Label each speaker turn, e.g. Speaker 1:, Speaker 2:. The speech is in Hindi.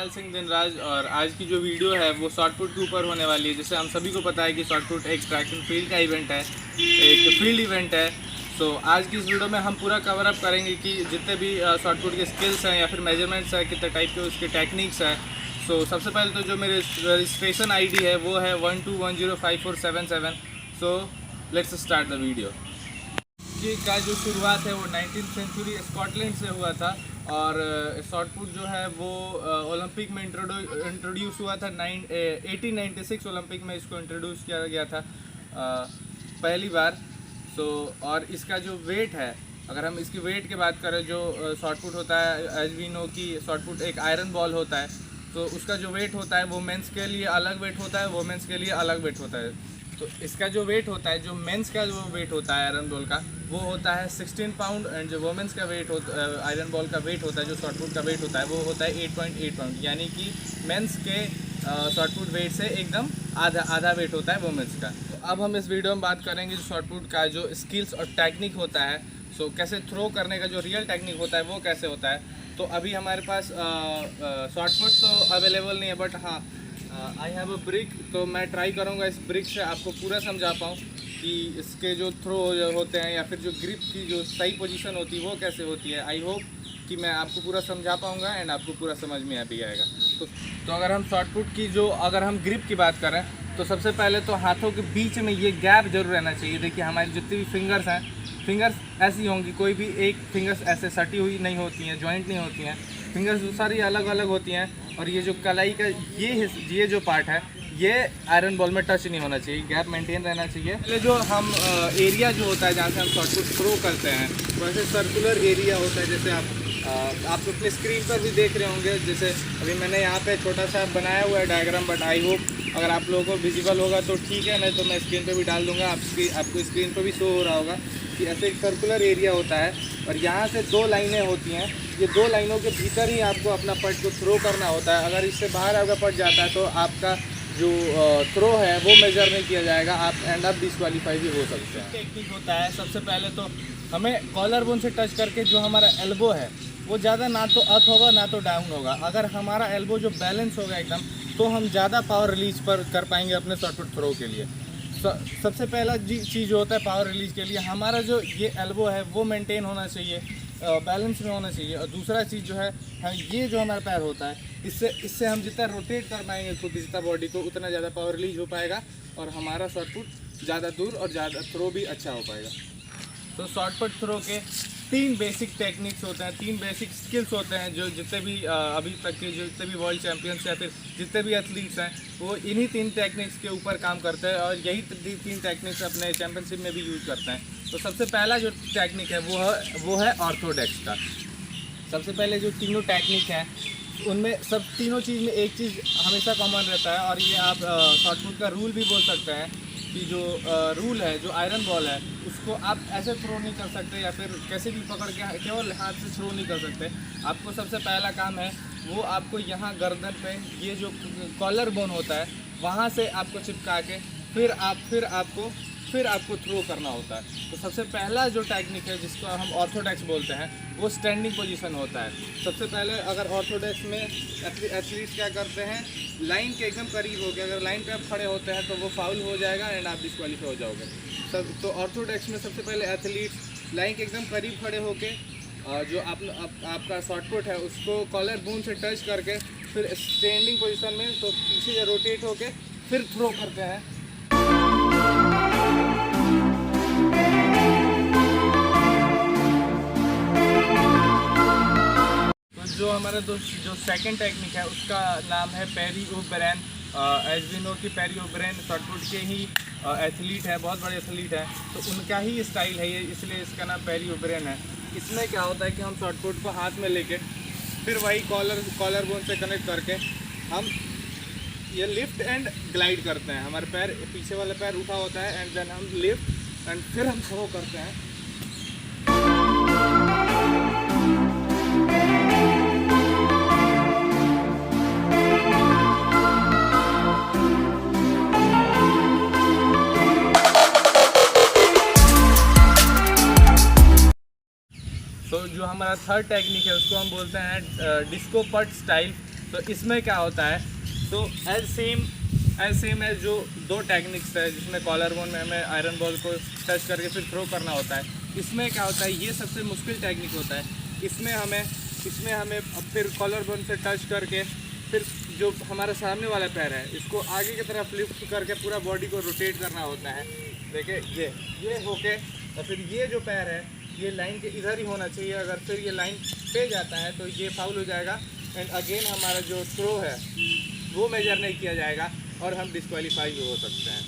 Speaker 1: विशाल सिंह दिनराज। और आज की जो वीडियो है वो शॉटपुट के ऊपर होने वाली है। जैसे हम सभी को पता है कि शॉटपुट एक ट्रैक एंड फील्ड का इवेंट है, एक फील्ड इवेंट है। सो आज की इस वीडियो में हम पूरा कवर अप करेंगे कि जितने भी शॉटपुट के स्किल्स हैं या फिर मेजरमेंट्स हैं, कितने टाइप के उसके टेक्निक्स हैं। सो सबसे पहले तो जो मेरे रजिस्ट्रेशन आईडी है वो है 12105477। So let's start the video. का जो शुरुआत है वो 19th सेंचुरी स्कॉटलैंड से हुआ था। और शॉटपुट जो है वो ओलंपिक में इंट्रोड्यूस हुआ था 1896 ओलंपिक में इसको इंट्रोड्यूस किया गया था पहली बार। सो और इसका जो वेट है, अगर हम इसकी वेट की बात करें, जो शॉटपुट होता है एज वी नो कि शॉटपुट एक आयरन बॉल होता है, तो उसका जो वेट होता है वो मेंस के लिए अलग वेट होता है, वोमेंस के लिए अलग वेट होता है। तो इसका जो वेट होता है, जो मेंस का जो वेट होता है आयरन बॉल का, वो होता है 16 पाउंड। एंड जो वोमेंस का वेट होता है, आयरन बॉल का वेट होता है, जो शॉटपुट का वेट होता है, वो होता है 8.8 पाउंड। यानी कि मेंस के शॉटपुट वेट से एकदम आधा वेट होता है वोमेंस का। तो अब हम इस वीडियो में बात करेंगे शॉटपुट का जो स्किल्स और टेक्निक होता है। सो कैसे थ्रो करने का जो रियल टेक्निक होता है वो कैसे होता है। तो अभी हमारे पास शॉटपुट तो अवेलेबल नहीं है, बट हाँ आई हैव अ ब्रिक। तो मैं ट्राई करूँगा इस ब्रिक से आपको पूरा समझा पाऊँ कि इसके जो थ्रो होते हैं या फिर जो ग्रिप की जो सही पोजीशन होती है वो कैसे होती है। आई होप कि मैं आपको पूरा समझा पाऊँगा एंड आपको पूरा समझ में आ भी आएगा। तो अगर हम शॉटपुट की अगर हम ग्रिप की बात करें, तो सबसे पहले तो हाथों के बीच में ये गैप जरूर रहना चाहिए। देखिए हमारी जितनी भी फिंगर्स हैं, फिंगर्स ऐसी होंगी, कोई भी एक फिंगर्स ऐसे सटी हुई नहीं होती हैं, जॉइंट नहीं होती हैं। फिंगर्स सारी अलग अलग होती हैं। और ये जो कलाई का ये जो पार्ट है, ये आयरन बॉल में टच नहीं होना चाहिए, गैप मेंटेन रहना चाहिए। पहले जो हम एरिया जो होता है जहाँ से हम शॉटपुट थ्रो करते हैं, वैसे सर्कुलर एरिया होता है। जैसे आप अपने स्क्रीन पर भी देख रहे होंगे। जैसे अभी मैंने यहाँ पे छोटा सा बनाया हुआ है डायग्राम, बट आई होप अगर आप लोगों को विजिबल होगा तो ठीक है, नहीं तो मैं स्क्रीन पे भी डाल दूँगा। आपको स्क्रीन पर भी शो हो रहा होगा कि ऐसे एक सर्कुलर एरिया होता है और यहाँ से 2 लाइनें होती हैं। ये 2 लाइनों के भीतर ही आपको अपना पट को थ्रो करना होता है। अगर इससे बाहर आपका पट जाता है तो आपका जो थ्रो है वो मेजर नहीं किया जाएगा, आप एंड अप डिस्क्वालीफाई भी हो सकते हैं। टेक्निक होता है, सबसे पहले तो हमें कॉलर बोन से टच करके जो हमारा एल्बो है वो ज़्यादा ना तो अप होगा ना तो डाउन होगा। अगर हमारा एल्बो जो बैलेंस होगा एकदम, तो हम ज़्यादा पावर रिलीज पर कर पाएंगे अपने शॉटपुट थ्रो के लिए। सबसे पहला चीज़ होता है पावर रिलीज के लिए, हमारा जो ये एल्बो है वो मेंटेन होना चाहिए, बैलेंस में होना चाहिए। और दूसरा चीज़ जो है, ये जो हमारा पैर होता है, इससे हम जितना रोटेट कर पाएंगे खुद जितना बॉडी को, उतना ज़्यादा पावर रिलीज हो पाएगा और हमारा शॉटपुट ज़्यादा दूर और ज़्यादा थ्रो भी अच्छा हो पाएगा। तो शॉटपुट थ्रो के 3 बेसिक टेक्निक्स होते हैं, 3 बेसिक स्किल्स होते हैं, जो जितने भी अभी तक के जितने भी वर्ल्ड चैम्पियंस या फिर जितने भी एथलीट्स हैं वो इन्हीं 3 टेक्निक्स के ऊपर काम करते हैं और यही 3 टेक्निक्स अपने चैम्पियनशिप में भी यूज़ करते हैं। तो सबसे पहला जो टेक्निक है वो है ऑर्थोडेक्स का। सबसे पहले जो तीनों टेक्निक हैं उनमें सब तीनों चीज़ में एक चीज़ हमेशा कॉमन रहता है, और ये आप शॉटपुट का रूल भी बोल सकते हैं कि जो रूल है, जो आयरन बॉल है उसको आप ऐसे थ्रो नहीं कर सकते या फिर कैसे भी पकड़ के केवल हाथ से थ्रो नहीं कर सकते। आपको सबसे पहला काम है वो आपको यहाँ गर्दन पे ये जो कॉलर बोन होता है वहाँ से आपको चिपका के फिर आपको थ्रो करना होता है। तो सबसे पहला जो टेक्निक है जिसको हम ऑर्थोडेक्स बोलते हैं वो स्टैंडिंग पोजीशन होता है। सबसे पहले अगर ऑर्थोडेक्स में एथलीट्स क्या करते हैं, लाइन के एकदम करीब हो गया, अगर लाइन पे आप खड़े होते हैं तो वो फाउल हो जाएगा एंड आप डिस्क्वालीफाई हो जाओगे। तो ऑर्थोडेक्स में सबसे पहले एथलीट्स लाइन के एकदम करीब खड़े होके जो आपका शॉटपुट है उसको कॉलर बोन से टच करके फिर स्टैंडिंग पोजीशन में तो पीछे रोटेट होके फिर थ्रो करते हैं। जो हमारा जो सेकंड टेक्निक है उसका नाम है पेरी ओबरेन। एज वी नो कि पेरी ओबरेन शॉटपुट के ही एथलीट है, बहुत बड़े एथलीट है, तो उनका ही स्टाइल है ये, इसलिए इसका नाम पेरी ओबरेन है। इसमें क्या होता है कि हम शॉटपुट को हाथ में लेके फिर वही कॉलर बोन से कनेक्ट करके हम ये लिफ्ट एंड ग्लाइड करते हैं। हमारे पैर पीछे वाला पैर उठा होता है एंड देन हम लिफ्ट एंड फिर हम थ्रो करते हैं। तो जो हमारा थर्ड टेक्निक है उसको हम बोलते हैं डिस्को पट स्टाइल। तो इसमें क्या होता है, तो एज सेम एज जो 2 टेक्निक्स है जिसमें कॉलर बोन में हमें आयरन बॉल को टच करके फिर थ्रो करना होता है, इसमें क्या होता है, ये सबसे मुश्किल टेक्निक होता है। इसमें हमें फिर कॉलर बोन से टच करके फिर जो हमारा सामने वाला पैर है इसको आगे की तरफ लिफ्ट करके पूरा बॉडी को रोटेट करना होता है। देखिए ये होके और फिर ये जो पैर है ये लाइन के इधर ही होना चाहिए। अगर फिर ये लाइन पे जाता है तो ये फाउल हो जाएगा एंड अगेन हमारा जो थ्रो है वो मेजर नहीं किया जाएगा और हम डिस्क्वालीफाई भी हो सकते हैं।